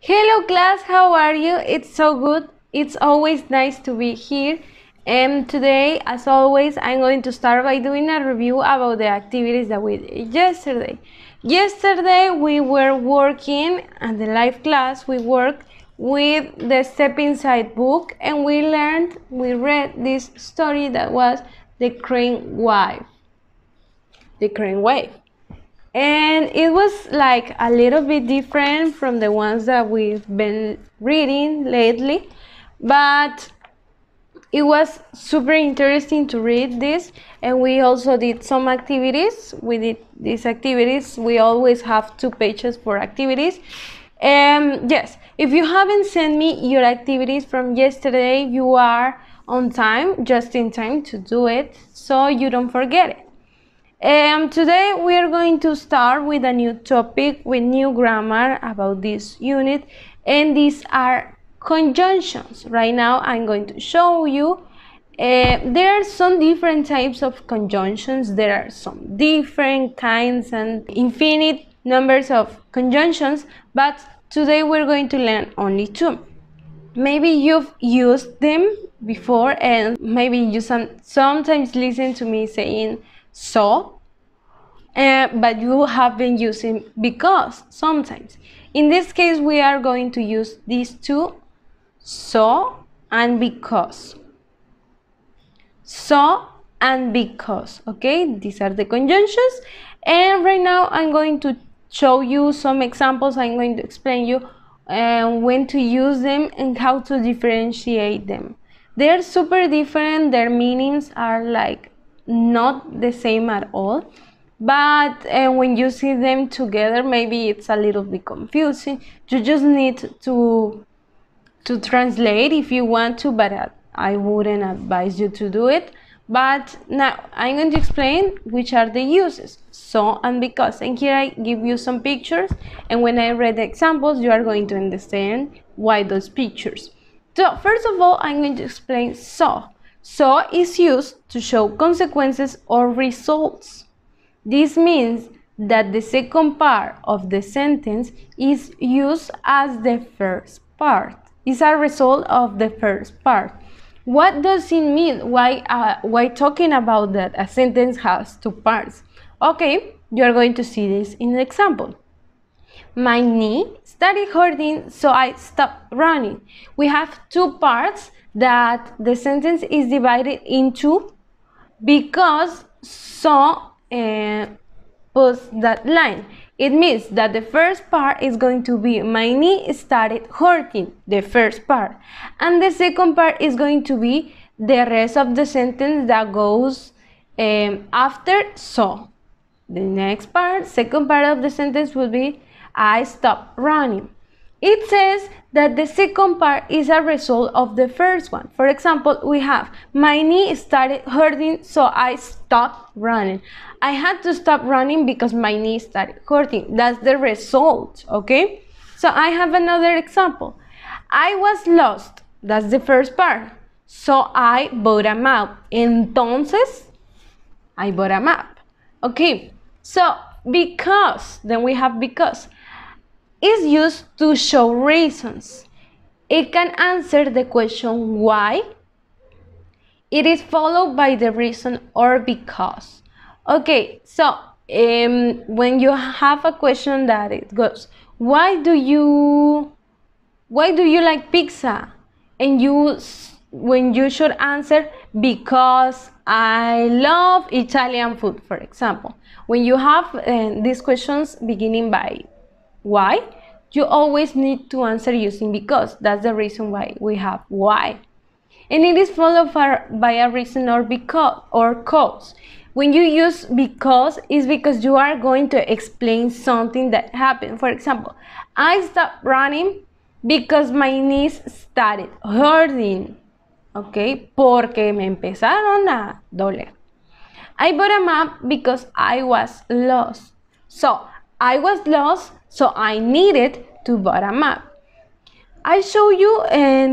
Hello class, how are you? It's so good. It's always nice to be here. And today, as always, I'm going to start by doing a review about the activities that we did yesterday. Yesterday, we were working at the live class. We worked with the Step Inside book and we read this story that was The Crane Wave. The Crane Wave. And it was like a little bit different from the ones that we've been reading lately, but it was super interesting to read this. And we also did some activities. We did these activities. We always have 2 pages for activities. Yes, if you haven't sent me your activities from yesterday, you are on time, just in time to do it, so you don't forget it. Today we are going to start with a new topic with new grammar about this unit, and these are conjunctions. Right now I'm going to show you. There are some different types of conjunctions. There are some different kinds and infinite numbers of conjunctions, but today we're going to learn only 2. Maybe you've used them before, and maybe you sometimes listen to me saying so, but you have been using because sometimes. In this case, we are going to use these 2, so and because. So and because, okay? These are the conjunctions, and right now I'm going to show you some examples. I'm going to explain you when to use them and how to differentiate them. They're super different. Their meanings are like not the same at all, but when you see them together, maybe it's a little bit confusing. You just need to translate if you want to, but I wouldn't advise you to do it. But now I'm going to explain which are the uses, so and because. And here I give you some pictures, and when I read the examples, you are going to understand why those pictures. So first of all, I'm going to explain so. So is used to show consequences or results. This means that the second part of the sentence is used as the first part. Is a result of the first part. What does it mean? Why talking about that a sentence has 2 parts? Okay, you are going to see this in the example. My knee started hurting, so I stopped running. We have 2 parts that the sentence is divided into because so puts that line. It means that the first part is going to be my knee started hurting, the first part, and the second part is going to be the rest of the sentence that goes after so. The next part, second part of the sentence will be I stopped running. It says that the second part is a result of the first one. For example, we have my knee started hurting, so I stopped running. I had to stop running because my knee started hurting. That's the result, okay? So I have another example. I was lost. That's the first part. So I bought a map. Entonces, I bought a map. Okay, so because, then we have because, is used to show reasons. It can answer the question why. It is followed by the reason or because. Okay, so when you have a question that it goes, why do you like pizza? And when you should answer because I love Italian food, for example. When you have these questions beginning by why, you always need to answer using because. That's the reason why we have why. And it is followed by a reason or because or cause. When you use because, it's because you are going to explain something that happened. For example, I stopped running because my knees started hurting. Okay, porque me empezaron a doler. I bought a map because I was lost. So I was lost, so I needed to buy a map. I show you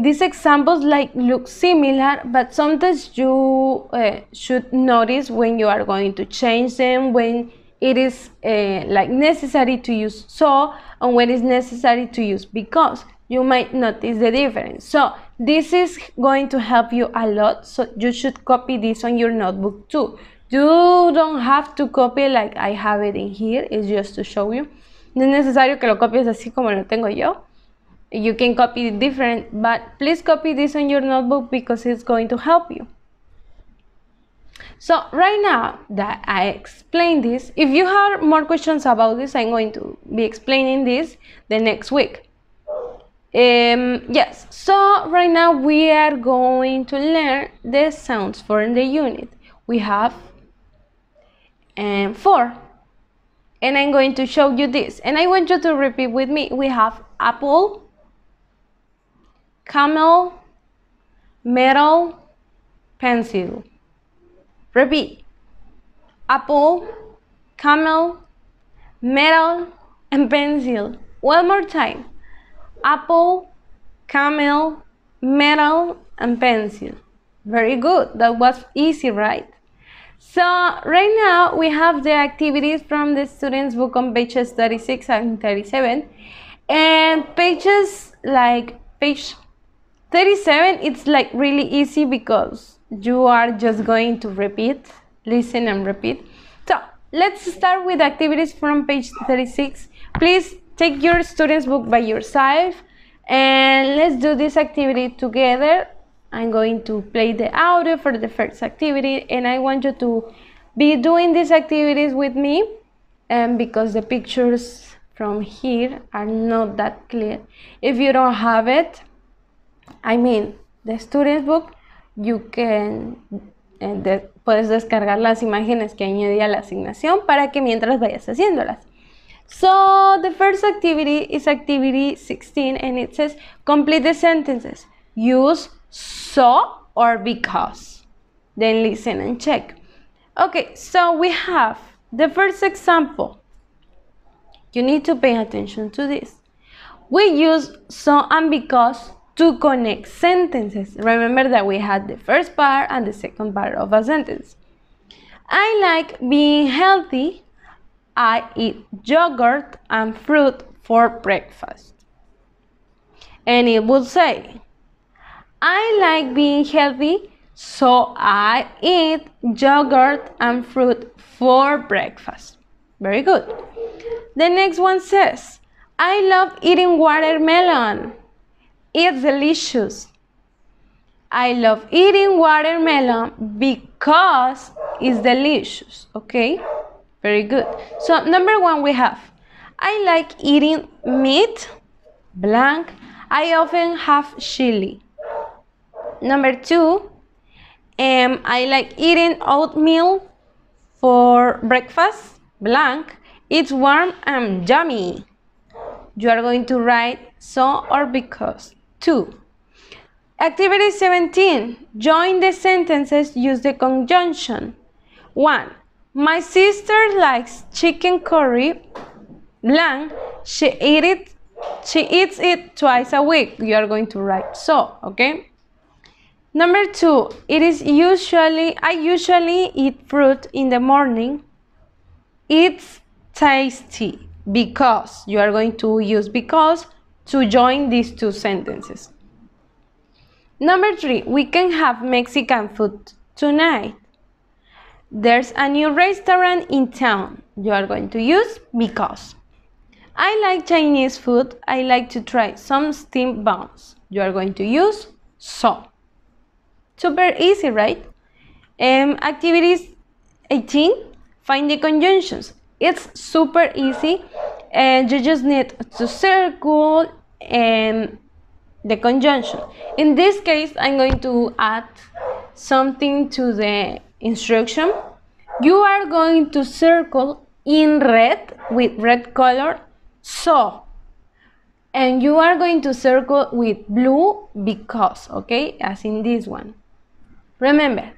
these examples like look similar, but sometimes you should notice when you are going to change them, when it is like necessary to use so, and when it's necessary to use because. You might notice the difference. So this is going to help you a lot, so you should copy this on your notebook too. You don't have to copy like I have it in here, it's just to show you. No es necesario que lo copies así como lo tengo yo. You can copy it different, but please copy this on your notebook because it's going to help you. So right now that I explained this, if you have more questions about this, I'm going to be explaining this the next week. Yes, so right now we are going to learn the sounds for the unit. We have 4, and I'm going to show you this, and I want you to repeat with me. We have apple, camel, metal, pencil. Repeat: apple, camel, metal, and pencil. One more time: apple, camel, metal, and pencil. Very good. That was easy, right? So right now we have the activities from the students book on pages 36 and 37, and pages like page 37, it's like really easy because you are just going to repeat, listen and repeat. So let's start with activities from page 36. Please take your students book by yourself and let's do this activity together. I'm going to play the audio for the first activity, and I want you to be doing these activities with me, and because the pictures from here are not that clear. If you don't have it, I mean the students book, you can puedes descargar las imágenes que añadí a la asignación para que mientras vayas haciéndolas. So the first activity is activity 16, and it says complete the sentences. Use so or because. Then listen and check. Okay, so we have the first example. You need to pay attention to this. We use so and because to connect sentences. Remember that we had the first part and the second part of a sentence. I like being healthy. I eat yogurt and fruit for breakfast. And it would say, I like being healthy, so I eat yogurt and fruit for breakfast. Very good. The next one says, I love eating watermelon. It's delicious. I love eating watermelon because it's delicious. Okay, very good. So number 1 we have, I like eating meat, blank. I often have chili. Number 2, I like eating oatmeal for breakfast, blank. It's warm and yummy. You are going to write so or because. 2. Activity 17. Join the sentences, use the conjunction. 1. My sister likes chicken curry, blank. She eats it twice a week. You are going to write so, okay? Number 2, I usually eat fruit in the morning. It's tasty because. You are going to use because to join these two sentences. Number 3, we can have Mexican food tonight. There's a new restaurant in town. You are going to use because. I like Chinese food. I like to try some steamed buns. You are going to use so. Super easy, right? Activities 18, find the conjunctions. It's super easy, and you just need to circle the conjunction. In this case, I'm going to add something to the instruction. You are going to circle in red with red color so, and you are going to circle with blue because, okay, as in this one. Remember,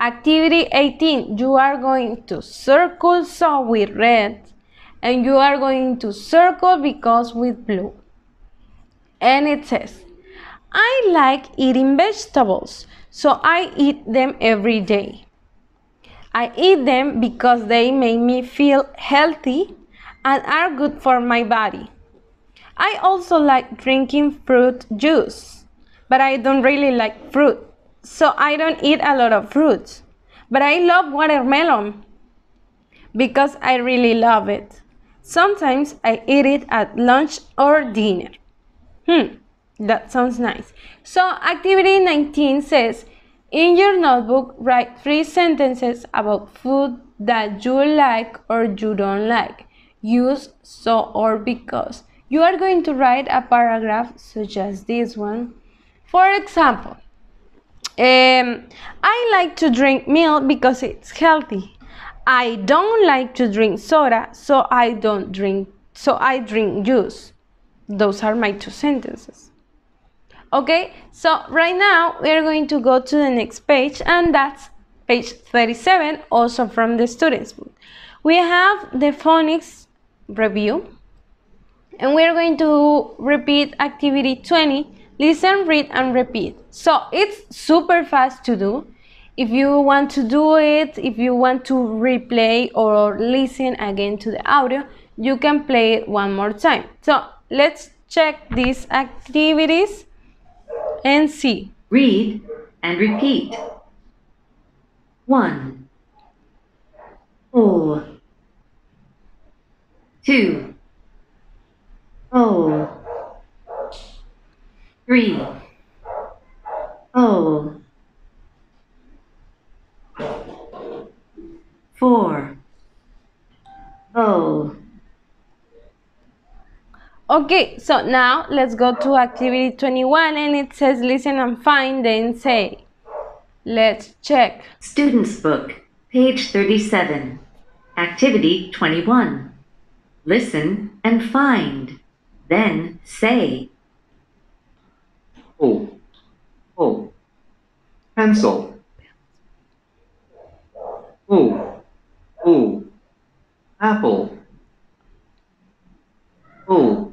activity 18, you are going to circle so with red, and you are going to circle because with blue. And it says, I like eating vegetables, so I eat them every day. I eat them because they make me feel healthy and are good for my body. I also like drinking fruit juice, but I don't really like fruit, so I don't eat a lot of fruits. But I love watermelon because I really love it. Sometimes I eat it at lunch or dinner. That sounds nice. So activity 19 says, in your notebook, write 3 sentences about food that you like or you don't like. Use so or because. You are going to write a paragraph such as this one. For example, I like to drink milk because it's healthy. I don't like to drink soda, so I drink juice. Those are my 2 sentences. Okay, so right now we are going to go to the next page, and that's page 37, also from the student's book. We have the phonics review, and we're going to repeat activity 20, listen, read, and repeat. So it's super fast to do. If you want to do it, if you want to replay or listen again to the audio, you can play it one more time. So let's check these activities and see. Read and repeat. 1. Oh. 2. Oh. 3. Oh. 4. Oh. Okay, so now let's go to activity 21, and it says listen and find, then say. Let's check. Student's book, page 37. Activity 21. Listen and find, then say. Oh. Oh. Pencil. Oh. Oh. Apple. Oh.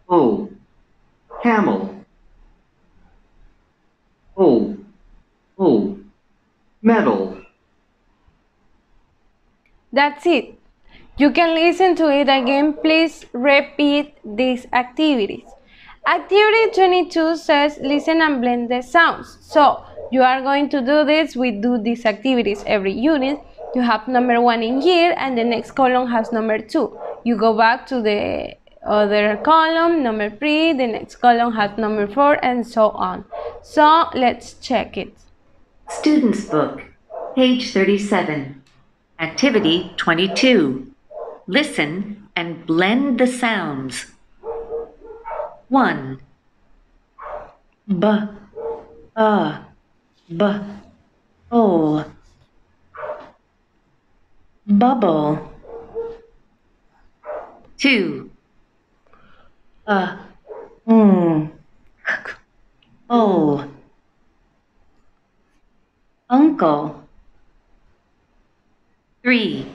Oh. Camel. Oh. Oh. Metal. That's it. You can listen to it again. Please repeat these activities. Activity 22 says listen and blend the sounds. So you are going to do this. We do these activities every unit. You have number 1 in here, and the next column has number 2. You go back to the other column, number 3, the next column has number 4, and so on. So let's check it. Student's book, page 37. Activity 22. Listen and blend the sounds. 1. B, b, o. Bubble. 2. O. Uncle. 3.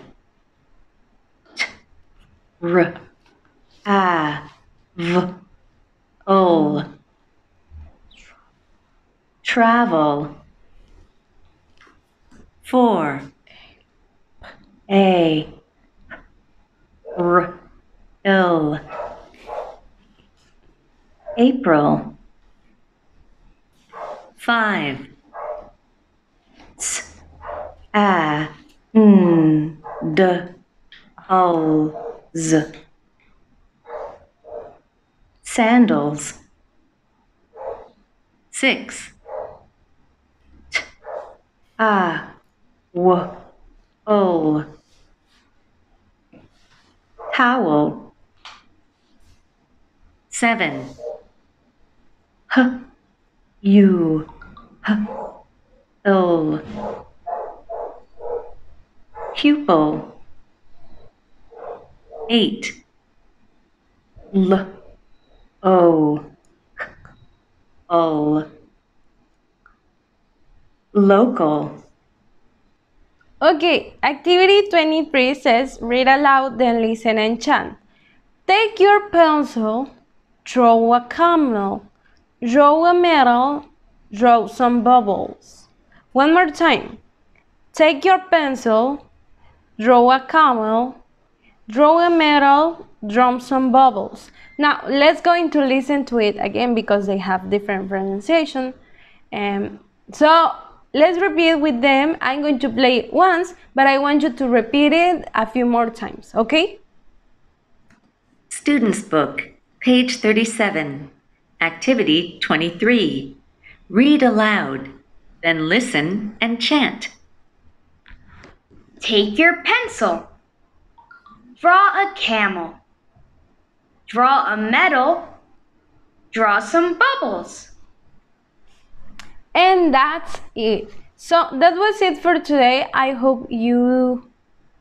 T, r, a, v, o. Travel. 4. A, r, ill. April. 5. S, a, n, d, o, z. Sandals. 6. T, a, w, o. Towel. 7. H, u, h, ill. Pupil. 8. L, o, k, o. Local. Okay, activity 23 says read aloud, then listen and chant. Take your pencil, draw a camel, draw a medal, draw some bubbles. One more time. Take your pencil, draw a camel, draw a medal, draw some bubbles. Now let's go into listen to it again because they have different pronunciation. So let's repeat with them. I'm going to play it once, but I want you to repeat it a few more times, okay? Student's Book, page 37. Activity 23. Read aloud, then listen and chant. Take your pencil. Draw a camel. Draw a medal. Draw some bubbles. And that's it. So that was it for today. I hope you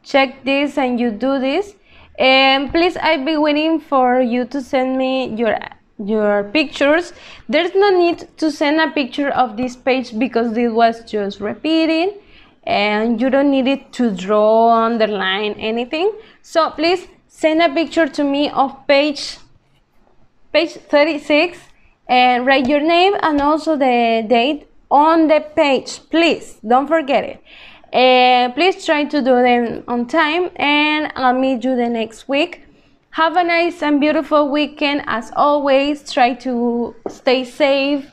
check this and you do this. And please, I'll be waiting for you to send me your pictures. There's no need to send a picture of this page because this was just repeating and you don't need it to draw, underline, anything. So please send a picture to me of page 36 and write your name and also the date on the page. Please don't forget it. Please try to do them on time and I'll meet you the next week. Have a nice and beautiful weekend. As always, try to stay safe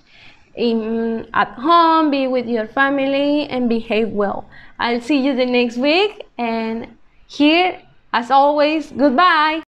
at home, be with your family and behave well. I'll see you the next week, and here, as always, goodbye.